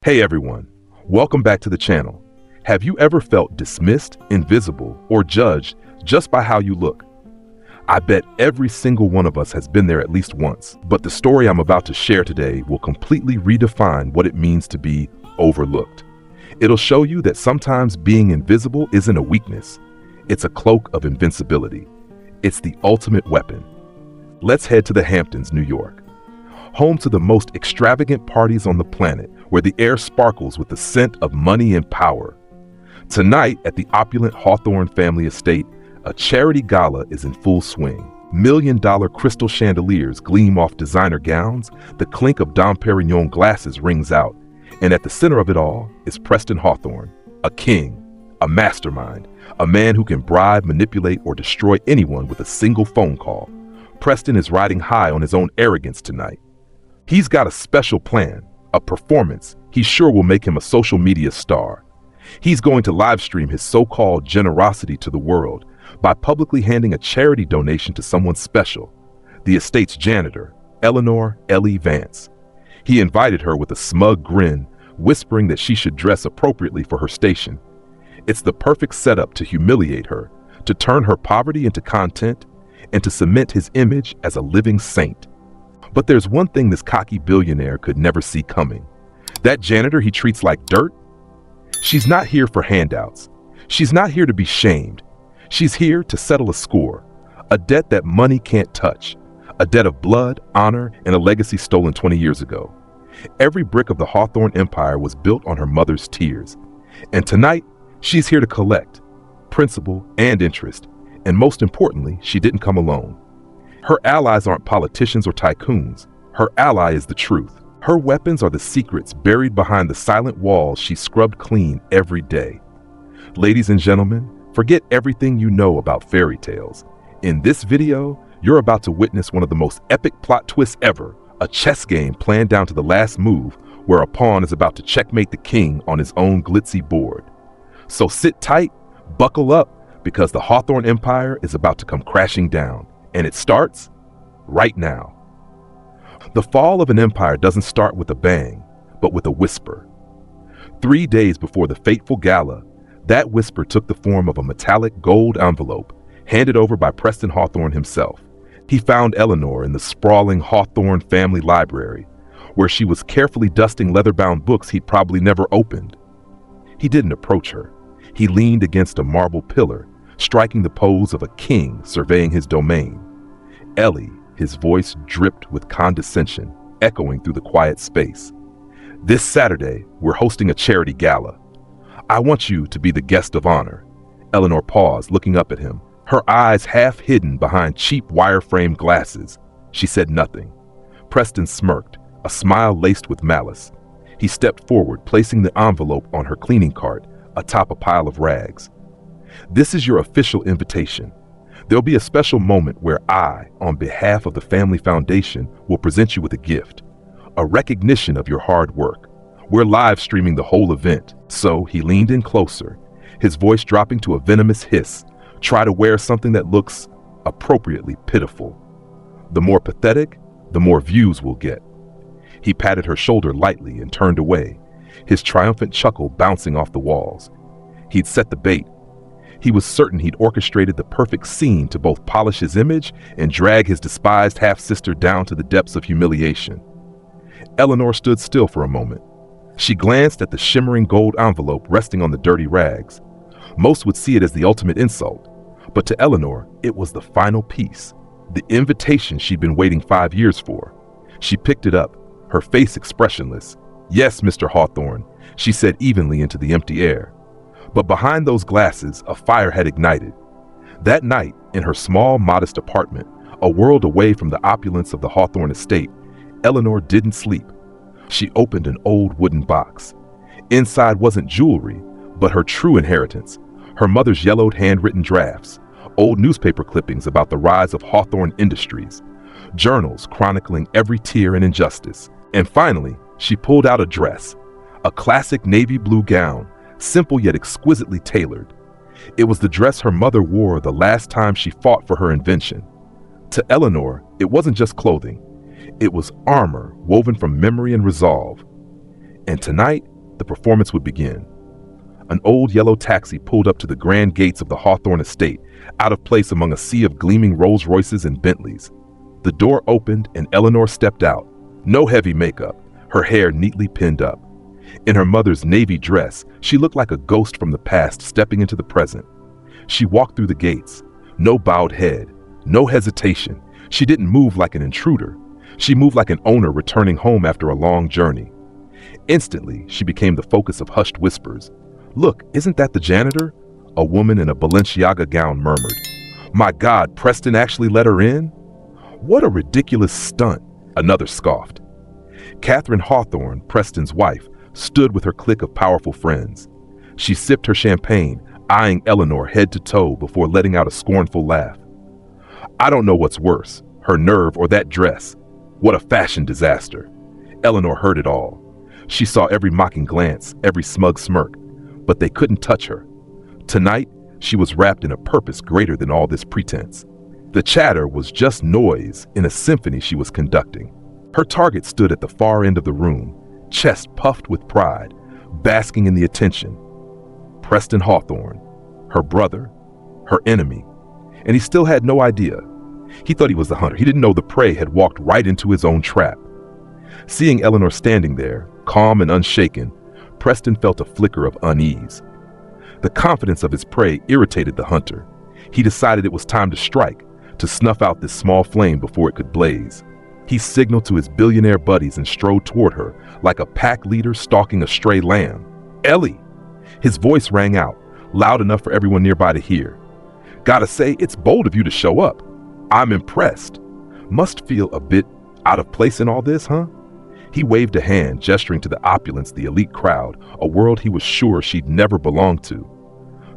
Hey everyone, welcome back to the channel. Have you ever felt dismissed, invisible, or judged just by how you look? I bet every single one of us has been there at least once, but the story I'm about to share today will completely redefine what it means to be overlooked. It'll show you that sometimes being invisible isn't a weakness, it's a cloak of invincibility. It's the ultimate weapon. Let's head to the Hamptons, New York, home to the most extravagant parties on the planet, where the air sparkles with the scent of money and power. Tonight, at the opulent Hawthorne family estate, a charity gala is in full swing. $1,000,000 crystal chandeliers gleam off designer gowns, the clink of Dom Perignon glasses rings out, and at the center of it all is Preston Hawthorne, a king, a mastermind, a man who can bribe, manipulate, or destroy anyone with a single phone call. Preston is riding high on his own arrogance tonight. He's got a special plan, a performance he's sure will make him a social media star. He's going to live stream his so-called generosity to the world by publicly handing a charity donation to someone special, the estate's janitor, Eleanor "Ellie" Vance. He invited her with a smug grin, whispering that she should dress appropriately for her station. It's the perfect setup to humiliate her, to turn her poverty into content, and to cement his image as a living saint. But there's one thing this cocky billionaire could never see coming. That janitor he treats like dirt? She's not here for handouts. She's not here to be shamed. She's here to settle a score, a debt that money can't touch, a debt of blood, honor, and a legacy stolen 20 years ago. Every brick of the Hawthorne empire was built on her mother's tears. And tonight, she's here to collect principal and interest. And most importantly, she didn't come alone. Her allies aren't politicians or tycoons. Her ally is the truth. Her weapons are the secrets buried behind the silent walls she scrubbed clean every day. Ladies and gentlemen, forget everything you know about fairy tales. In this video, you're about to witness one of the most epic plot twists ever, a chess game planned down to the last move, where a pawn is about to checkmate the king on his own glitzy board. So sit tight, buckle up, because the Hawthorne Empire is about to come crashing down, and it starts right now. The fall of an empire doesn't start with a bang, but with a whisper. 3 days before the fateful gala, that whisper took the form of a metallic gold envelope handed over by Preston Hawthorne himself. He found Eleanor in the sprawling Hawthorne family library, where she was carefully dusting leather-bound books he'd probably never opened. He didn't approach her. He leaned against a marble pillar, striking the pose of a king surveying his domain. "Ellie," his voice dripped with condescension, echoing through the quiet space. "This Saturday, we're hosting a charity gala. I want you to be the guest of honor." Eleanor paused, looking up at him, her eyes half hidden behind cheap wireframe glasses. She said nothing. Preston smirked, a smile laced with malice. He stepped forward, placing the envelope on her cleaning cart atop a pile of rags. "This is your official invitation. There'll be a special moment where I, on behalf of the Family Foundation, will present you with a gift, a recognition of your hard work. We're live streaming the whole event." So he leaned in closer, his voice dropping to a venomous hiss. "Try to wear something that looks appropriately pitiful. The more pathetic, the more views we'll get." He patted her shoulder lightly and turned away, his triumphant chuckle bouncing off the walls. He'd set the bait. He was certain he'd orchestrated the perfect scene to both polish his image and drag his despised half-sister down to the depths of humiliation. Eleanor stood still for a moment. She glanced at the shimmering gold envelope resting on the dirty rags. Most would see it as the ultimate insult, but to Eleanor, it was the final piece, the invitation she'd been waiting 5 years for. She picked it up, her face expressionless. "Yes, Mr. Hawthorne," she said evenly into the empty air. But behind those glasses, a fire had ignited. That night, in her small, modest apartment, a world away from the opulence of the Hawthorne estate, Eleanor didn't sleep. She opened an old wooden box. Inside wasn't jewelry, but her true inheritance, her mother's yellowed handwritten drafts, old newspaper clippings about the rise of Hawthorne Industries, journals chronicling every tear and injustice. And finally, she pulled out a dress, a classic navy blue gown, simple yet exquisitely tailored. It was the dress her mother wore the last time she fought for her invention. To Eleanor, it wasn't just clothing. It was armor woven from memory and resolve. And tonight, the performance would begin. An old yellow taxi pulled up to the grand gates of the Hawthorne estate, out of place among a sea of gleaming Rolls Royces and Bentleys. The door opened and Eleanor stepped out. No heavy makeup, her hair neatly pinned up. In her mother's navy dress, she looked like a ghost from the past stepping into the present. She walked through the gates. No bowed head, no hesitation. She didn't move like an intruder. She moved like an owner returning home after a long journey. Instantly, she became the focus of hushed whispers. "Look, isn't that the janitor?" A woman in a Balenciaga gown murmured. "My God, Preston actually let her in?" "What a ridiculous stunt," another scoffed. Catherine Hawthorne, Preston's wife, stood with her clique of powerful friends. She sipped her champagne, eyeing Eleanor head to toe before letting out a scornful laugh. "I don't know what's worse, her nerve or that dress. What a fashion disaster." Eleanor heard it all. She saw every mocking glance, every smug smirk, but they couldn't touch her. Tonight, she was wrapped in a purpose greater than all this pretense. The chatter was just noise in a symphony she was conducting. Her target stood at the far end of the room, chest puffed with pride, basking in the attention. Preston Hawthorne, her brother, her enemy, and he still had no idea. He thought he was the hunter. He didn't know the prey had walked right into his own trap. Seeing Eleanor standing there, calm and unshaken, Preston felt a flicker of unease. The confidence of his prey irritated the hunter. He decided it was time to strike, to snuff out this small flame before it could blaze. He signaled to his billionaire buddies and strode toward her like a pack leader stalking a stray lamb. "Ellie!" His voice rang out, loud enough for everyone nearby to hear. "Gotta say, it's bold of you to show up. I'm impressed. Must feel a bit out of place in all this, huh?" He waved a hand, gesturing to the opulence, the elite crowd, a world he was sure she'd never belonged to.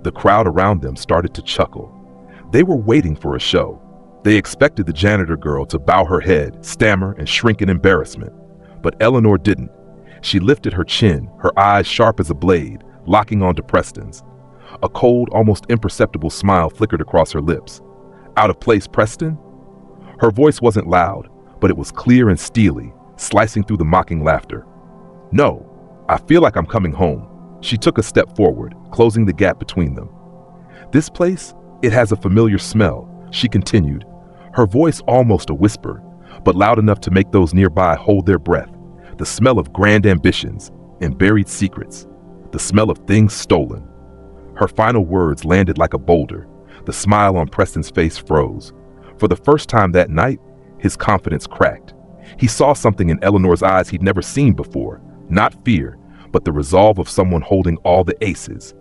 The crowd around them started to chuckle. They were waiting for a show. They expected the janitor girl to bow her head, stammer, and shrink in embarrassment. But Eleanor didn't. She lifted her chin, her eyes sharp as a blade, locking onto Preston's. A cold, almost imperceptible smile flickered across her lips. "Out of place, Preston?" Her voice wasn't loud, but it was clear and steely, slicing through the mocking laughter. "No, I feel like I'm coming home." She took a step forward, closing the gap between them. "This place, it has a familiar smell," she continued, her voice almost a whisper, but loud enough to make those nearby hold their breath. The smell of grand ambitions and buried secrets. The smell of things stolen. Her final words landed like a boulder. The smile on Preston's face froze. For the first time that night, his confidence cracked. He saw something in Eleanor's eyes he'd never seen before. Not fear, but the resolve of someone holding all the aces.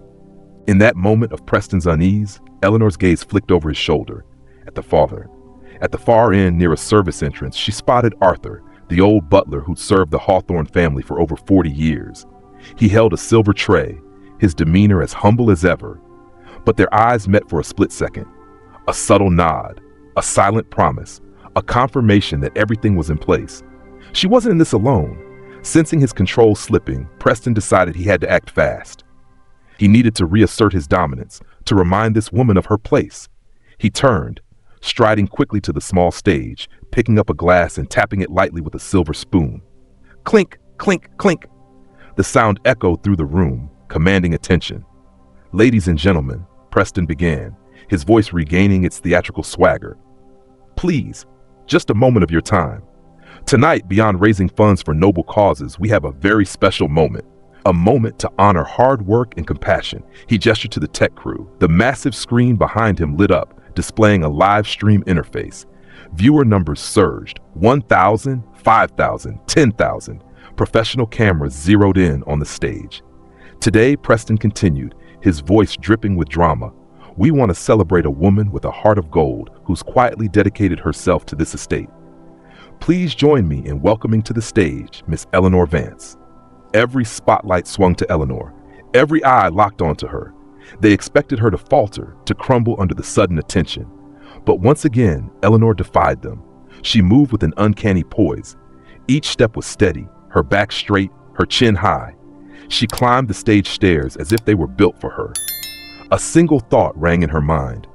In that moment of Preston's unease, Eleanor's gaze flicked over his shoulder. At the far end near a service entrance, she spotted Arthur, the old butler who'd served the Hawthorne family for over 40 years. He held a silver tray, his demeanor as humble as ever. But their eyes met for a split second. A subtle nod, a silent promise, a confirmation that everything was in place. She wasn't in this alone. Sensing his control slipping, Preston decided he had to act fast. He needed to reassert his dominance, to remind this woman of her place. He turned, striding quickly to the small stage, picking up a glass and tapping it lightly with a silver spoon. Clink, clink, clink. The sound echoed through the room, commanding attention. "Ladies and gentlemen," Preston began, his voice regaining its theatrical swagger. "Please, just a moment of your time. Tonight, beyond raising funds for noble causes, we have a very special moment. A moment to honor hard work and compassion." He gestured to the tech crew. The massive screen behind him lit up, displaying a live stream interface. Viewer numbers surged. 1,000, 5,000, 10,000. Professional cameras zeroed in on the stage. Today, Preston continued, his voice dripping with drama. "We want to celebrate a woman with a heart of gold who's quietly dedicated herself to this estate. Please join me in welcoming to the stage Miss Eleanor Vance." Every spotlight swung to Eleanor. Every eye locked onto her. They expected her to falter, to crumble under the sudden attention. But once again, Eleanor defied them. She moved with an uncanny poise. Each step was steady, her back straight, her chin high. She climbed the stage stairs as if they were built for her. A single thought rang in her mind.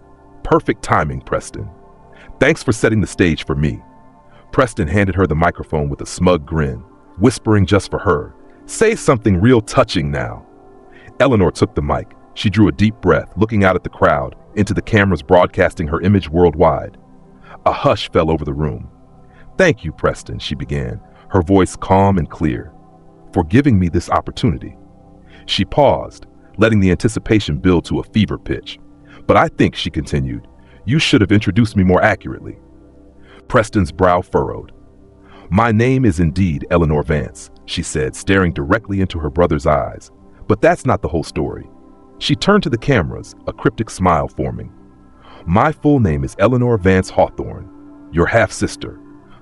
"Perfect timing, Preston. Thanks for setting the stage for me." Preston handed her the microphone with a smug grin, whispering just for her, Say something real touching now. Eleanor took the mic. She drew a deep breath, looking out at the crowd, into the cameras broadcasting her image worldwide. A hush fell over the room. Thank you, Preston, she began, her voice calm and clear, for giving me this opportunity. She paused, letting the anticipation build to a fever pitch. But I think, she continued, you should have introduced me more accurately. Preston's brow furrowed. My name is indeed Eleanor Vance, she said, staring directly into her brother's eyes. But that's not the whole story. She turned to the cameras, a cryptic smile forming. My full name is Eleanor Vance Hawthorne, your half-sister.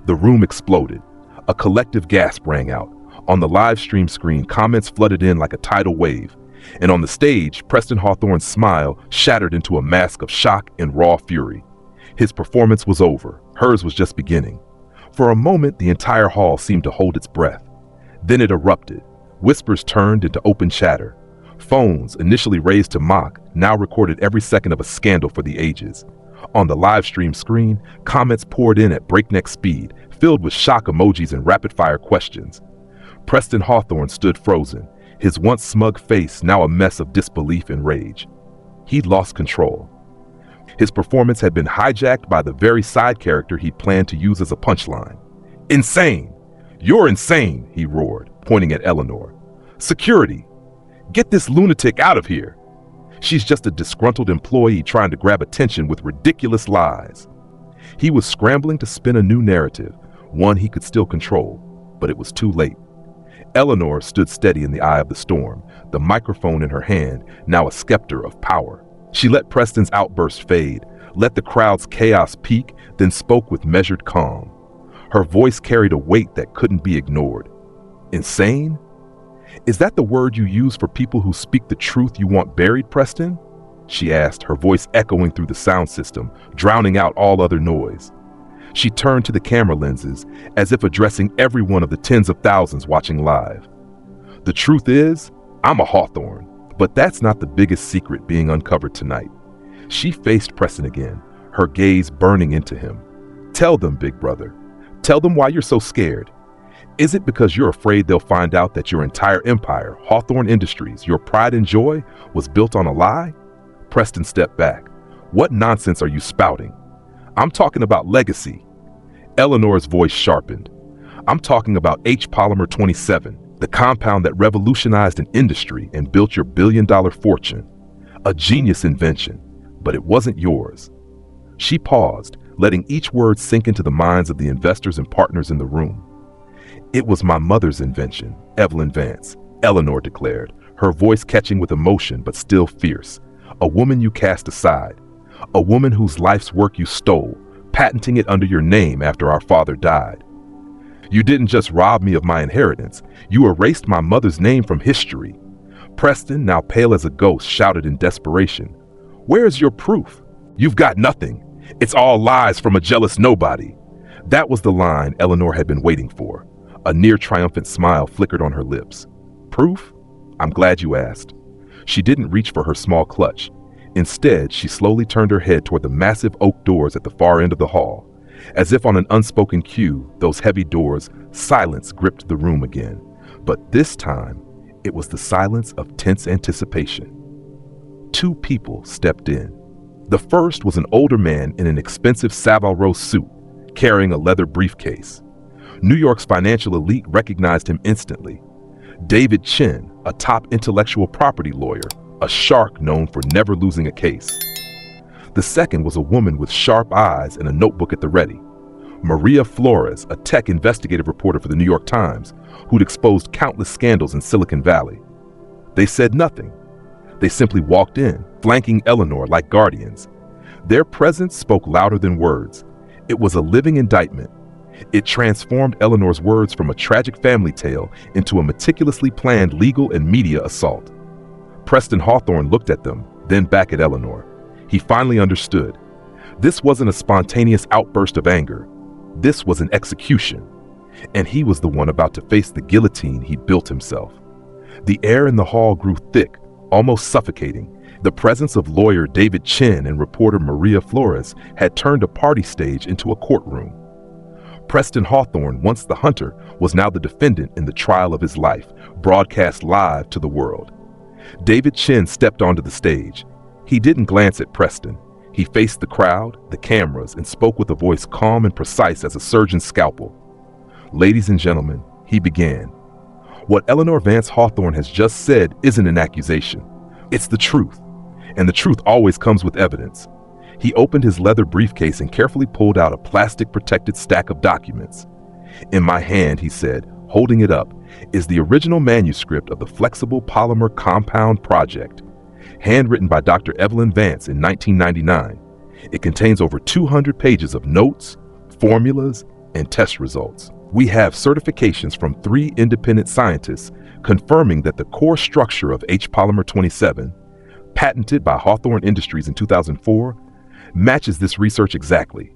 The room exploded. A collective gasp rang out. On the live stream screen, comments flooded in like a tidal wave. And on the stage, Preston Hawthorne's smile shattered into a mask of shock and raw fury. His performance was over. Hers was just beginning. For a moment, the entire hall seemed to hold its breath. Then it erupted. Whispers turned into open chatter. Phones, initially raised to mock, now recorded every second of a scandal for the ages. On the live stream screen, comments poured in at breakneck speed, filled with shock emojis and rapid-fire questions. Preston Hawthorne stood frozen, his once smug face now a mess of disbelief and rage. He'd lost control. His performance had been hijacked by the very side character he'd planned to use as a punchline. Insane! You're insane, he roared, pointing at Eleanor. Security! Get this lunatic out of here! She's just a disgruntled employee trying to grab attention with ridiculous lies. He was scrambling to spin a new narrative, one he could still control, but it was too late. Eleanor stood steady in the eye of the storm, the microphone in her hand, now a scepter of power. She let Preston's outburst fade, let the crowd's chaos peak, then spoke with measured calm. Her voice carried a weight that couldn't be ignored. Insane? Is that the word you use for people who speak the truth you want buried, Preston? She asked, her voice echoing through the sound system, drowning out all other noise. She turned to the camera lenses, as if addressing every one of the tens of thousands watching live. The truth is, I'm a Hawthorne, but that's not the biggest secret being uncovered tonight. She faced Preston again, her gaze burning into him. Tell them, big brother. Tell them why you're so scared. Is it because you're afraid they'll find out that your entire empire, Hawthorne Industries, your pride and joy, was built on a lie? Preston stepped back. What nonsense are you spouting? I'm talking about legacy. Eleanor's voice sharpened. I'm talking about H Polymer 27, the compound that revolutionized an industry and built your billion-dollar fortune. A genius invention, but it wasn't yours. She paused, letting each word sink into the minds of the investors and partners in the room. It was my mother's invention, Evelyn Vance, Eleanor declared, her voice catching with emotion but still fierce. A woman you cast aside. A woman whose life's work you stole, patenting it under your name after our father died. You didn't just rob me of my inheritance, you erased my mother's name from history. Preston, now pale as a ghost, shouted in desperation. Where's your proof? You've got nothing. It's all lies from a jealous nobody. That was the line Eleanor had been waiting for. A near triumphant smile flickered on her lips. Proof? I'm glad you asked. She didn't reach for her small clutch. Instead, she slowly turned her head toward the massive oak doors at the far end of the hall. As if on an unspoken cue, those heavy doors, silence gripped the room again. But this time, it was the silence of tense anticipation. Two people stepped in. The first was an older man in an expensive Savile Row suit, carrying a leather briefcase. New York's financial elite recognized him instantly. David Chin, a top intellectual property lawyer, a shark known for never losing a case. The second was a woman with sharp eyes and a notebook at the ready. Maria Flores, a tech investigative reporter for the New York Times, who'd exposed countless scandals in Silicon Valley. They said nothing. They simply walked in, flanking Eleanor like guardians. Their presence spoke louder than words. It was a living indictment. It transformed Eleanor's words from a tragic family tale into a meticulously planned legal and media assault. Preston Hawthorne looked at them, then back at Eleanor. He finally understood. This wasn't a spontaneous outburst of anger. This was an execution. And he was the one about to face the guillotine he'd built himself. The air in the hall grew thick, almost suffocating. The presence of lawyer David Chin and reporter Maria Flores had turned a party stage into a courtroom. Preston Hawthorne, once the hunter, was now the defendant in the trial of his life, broadcast live to the world. David Chin stepped onto the stage. He didn't glance at Preston. He faced the crowd, the cameras, and spoke with a voice calm and precise as a surgeon's scalpel. Ladies and gentlemen, he began. What Eleanor Vance Hawthorne has just said isn't an accusation. It's the truth. And the truth always comes with evidence. He opened his leather briefcase and carefully pulled out a plastic-protected stack of documents. In my hand, he said, holding it up, is the original manuscript of the Flexible Polymer Compound Project, handwritten by Dr. Evelyn Vance in 1999. It contains over 200 pages of notes, formulas, and test results. We have certifications from 3 independent scientists confirming that the core structure of H-polymer 27, patented by Hawthorne Industries in 2004, matches this research exactly.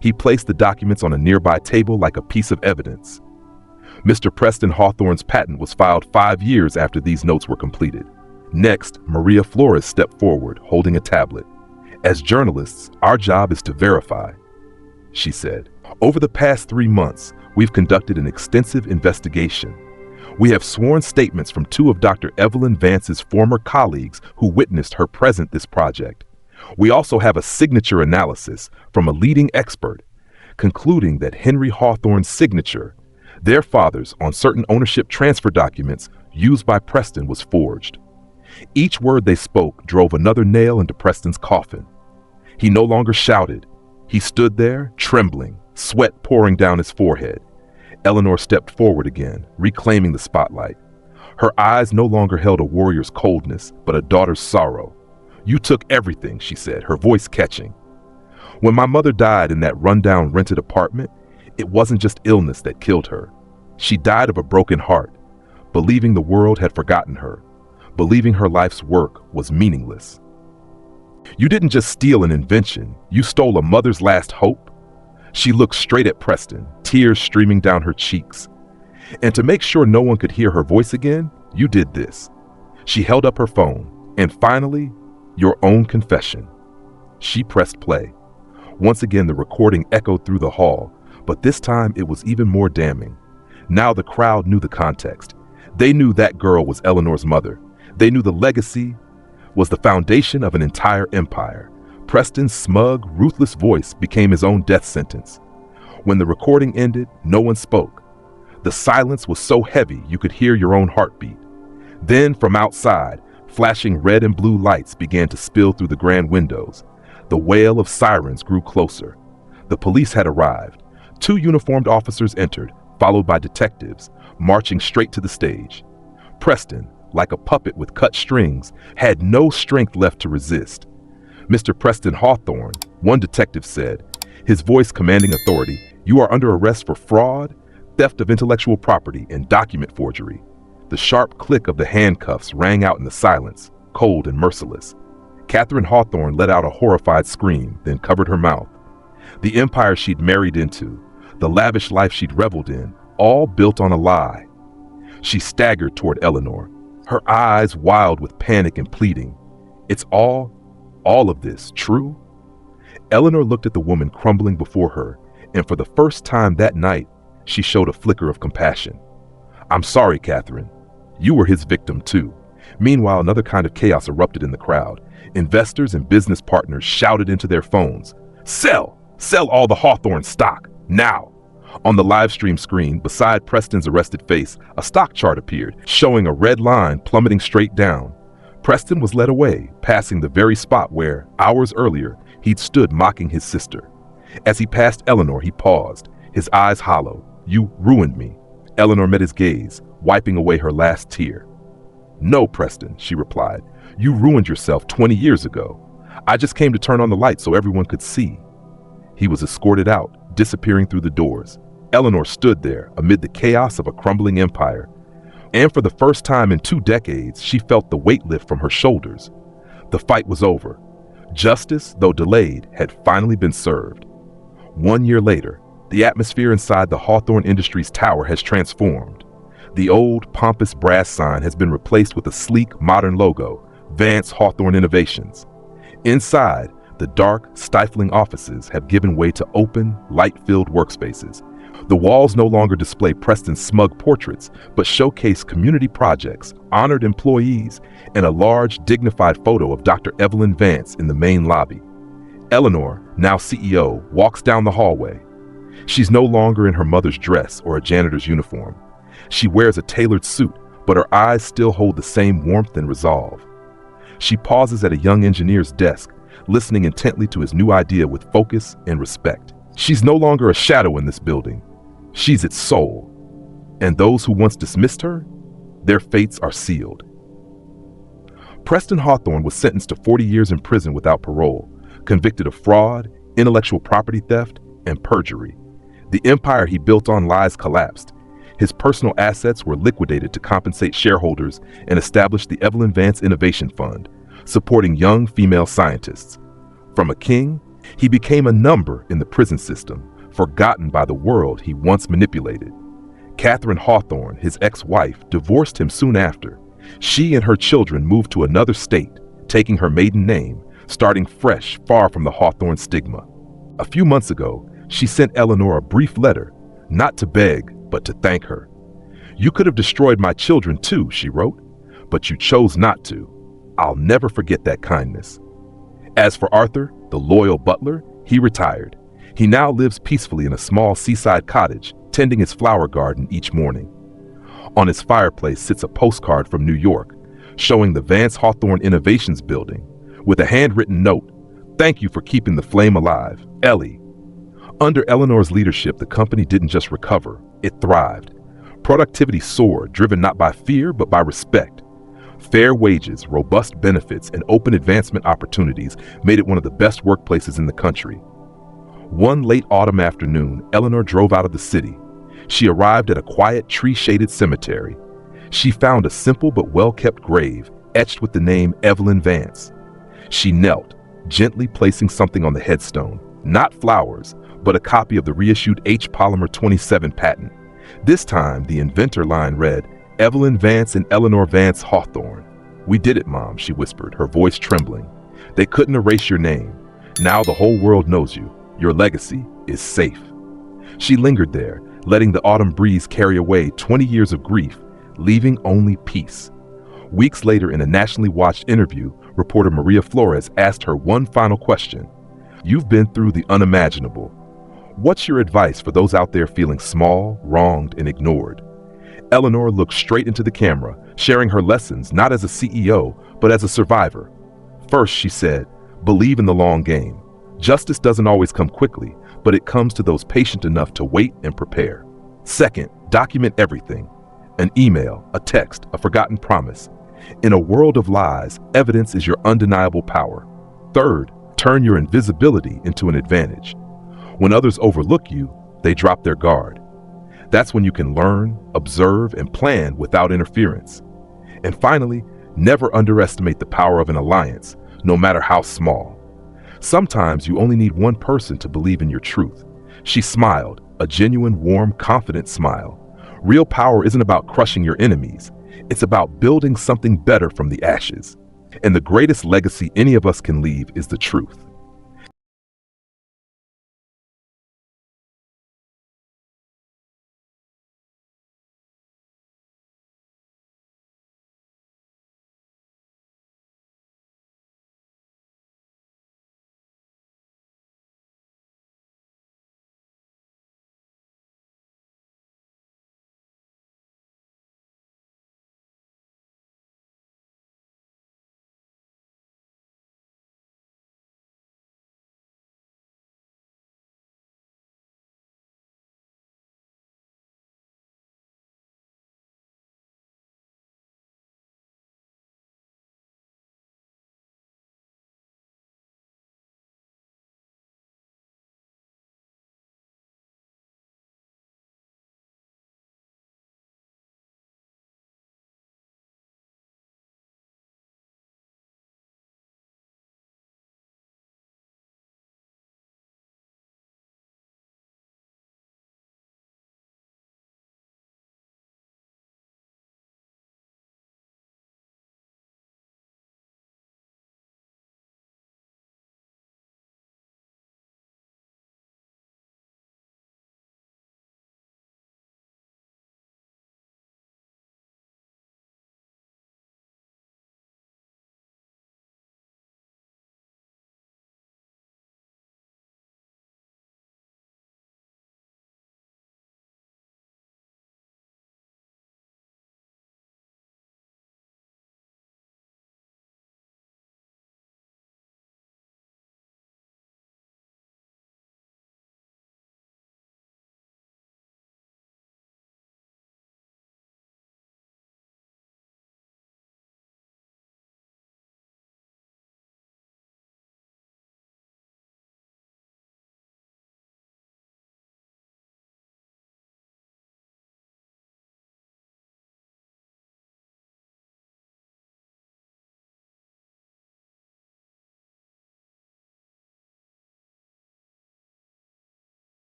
He placed the documents on a nearby table like a piece of evidence. Mr. Preston Hawthorne's patent was filed 5 years after these notes were completed. Next, Maria Flores stepped forward, holding a tablet. As journalists, our job is to verify, she said. Over the past 3 months, we've conducted an extensive investigation. We have sworn statements from 2 of Dr. Evelyn Vance's former colleagues who witnessed her present this project. We also have a signature analysis from a leading expert, concluding that Henry Hawthorne's signature, their father's, on certain ownership transfer documents used by Preston was forged. Each word they spoke drove another nail into Preston's coffin. He no longer shouted. He stood there, trembling, sweat pouring down his forehead. Eleanor stepped forward again, reclaiming the spotlight. Her eyes no longer held a warrior's coldness, but a daughter's sorrow. You took everything, she said, her voice catching. When my mother died in that rundown rented apartment, it wasn't just illness that killed her. She died of a broken heart, believing the world had forgotten her, believing her life's work was meaningless. You didn't just steal an invention, you stole a mother's last hope. She looked straight at Preston, tears streaming down her cheeks. And to make sure no one could hear her voice again, you did this. She held up her phone, and finally, your own confession. She pressed play. Once again, the recording echoed through the hall, but this time it was even more damning. Now the crowd knew the context. They knew that girl was Eleanor's mother. They knew the legacy was the foundation of an entire empire. Preston's smug, ruthless voice became his own death sentence. When the recording ended, no one spoke. The silence was so heavy you could hear your own heartbeat. Then, from outside, flashing red and blue lights began to spill through the grand windows. The wail of sirens grew closer. The police had arrived. 2 uniformed officers entered, followed by detectives, marching straight to the stage. Preston, like a puppet with cut strings, had no strength left to resist. Mr. Preston Hawthorne, one detective said, his voice commanding authority, you are under arrest for fraud, theft of intellectual property, and document forgery. The sharp click of the handcuffs rang out in the silence, cold and merciless. Catherine Hawthorne let out a horrified scream, then covered her mouth. The empire she'd married into, the lavish life she'd reveled in, all built on a lie. She staggered toward Eleanor, her eyes wild with panic and pleading. It's all of this, true? Eleanor looked at the woman crumbling before her, and for the first time that night, she showed a flicker of compassion. I'm sorry, Catherine. You were his victim too. Meanwhile, another kind of chaos erupted in the crowd. Investors and business partners shouted into their phones, Sell! Sell all the Hawthorne stock, now! On the live stream screen, beside Preston's arrested face, a stock chart appeared, showing a red line plummeting straight down. Preston was led away, passing the very spot where, hours earlier, he'd stood mocking his sister. As he passed Eleanor, he paused, his eyes hollow. You ruined me. Eleanor met his gaze, wiping away her last tear. No, Preston, she replied. You ruined yourself 20 years ago. I just came to turn on the light so everyone could see. He was escorted out, disappearing through the doors. Eleanor stood there amid the chaos of a crumbling empire. And for the first time in 2 decades, she felt the weight lift from her shoulders. The fight was over. Justice, though delayed, had finally been served. 1 year later, the atmosphere inside the Hawthorne Industries tower has transformed. The old, pompous brass sign has been replaced with a sleek, modern logo, Vance Hawthorne Innovations. Inside, the dark, stifling offices have given way to open, light-filled workspaces, The walls no longer display Preston's smug portraits, but showcase community projects, honored employees, and a large, dignified photo of Dr. Evelyn Vance in the main lobby. Eleanor, now CEO, walks down the hallway. She's no longer in her mother's dress or a janitor's uniform. She wears a tailored suit, but her eyes still hold the same warmth and resolve. She pauses at a young engineer's desk, listening intently to his new idea with focus and respect. She's no longer a shadow in this building. She's its soul. And those who once dismissed her, their fates are sealed. Preston Hawthorne was sentenced to 40 years in prison without parole, convicted of fraud, intellectual property theft, and perjury. The empire he built on lies collapsed. His personal assets were liquidated to compensate shareholders and establish the Evelyn Vance Innovation Fund, supporting young female scientists. From a king, he became a number in the prison system, forgotten by the world he once manipulated. Catherine Hawthorne, his ex-wife, divorced him soon after. She and her children moved to another state, taking her maiden name, starting fresh, far from the Hawthorne stigma. A few months ago, she sent Eleanor a brief letter, not to beg, but to thank her. "You could have destroyed my children too," she wrote, "but you chose not to. I'll never forget that kindness." As for Arthur, the loyal butler, he retired. He now lives peacefully in a small seaside cottage, tending his flower garden each morning. On his fireplace sits a postcard from New York, showing the Vance Hawthorne Innovations building, with a handwritten note, "Thank you for keeping the flame alive, Ellie." Under Eleanor's leadership, the company didn't just recover, it thrived. Productivity soared, driven not by fear, but by respect. Fair wages, robust benefits, and open advancement opportunities made it one of the best workplaces in the country. One late autumn afternoon, Eleanor drove out of the city. She arrived at a quiet, tree-shaded cemetery. She found a simple but well-kept grave, etched with the name Evelyn Vance. She knelt, gently placing something on the headstone, not flowers, but a copy of the reissued H. Polymer 27 patent. This time, the inventor line read, "Evelyn Vance and Eleanor Vance Hawthorne." "We did it, Mom," she whispered, her voice trembling. "They couldn't erase your name. Now the whole world knows you. Your legacy is safe." She lingered there, letting the autumn breeze carry away 20 years of grief, leaving only peace. Weeks later, in a nationally watched interview, reporter Maria Flores asked her one final question. "You've been through the unimaginable. What's your advice for those out there feeling small, wronged, and ignored?" Eleanor looked straight into the camera, sharing her lessons not as a CEO, but as a survivor. First, she said, "Believe in the long game. Justice doesn't always come quickly, but it comes to those patient enough to wait and prepare. Second, document everything. An email, a text, a forgotten promise. In a world of lies, evidence is your undeniable power. Third, turn your invisibility into an advantage. When others overlook you, they drop their guard. That's when you can learn, observe, and plan without interference. And finally, never underestimate the power of an alliance, no matter how small. Sometimes you only need one person to believe in your truth." She smiled, a genuine, warm, confident smile. Real power isn't about crushing your enemies. It's about building something better from the ashes. And the greatest legacy any of us can leave is the truth.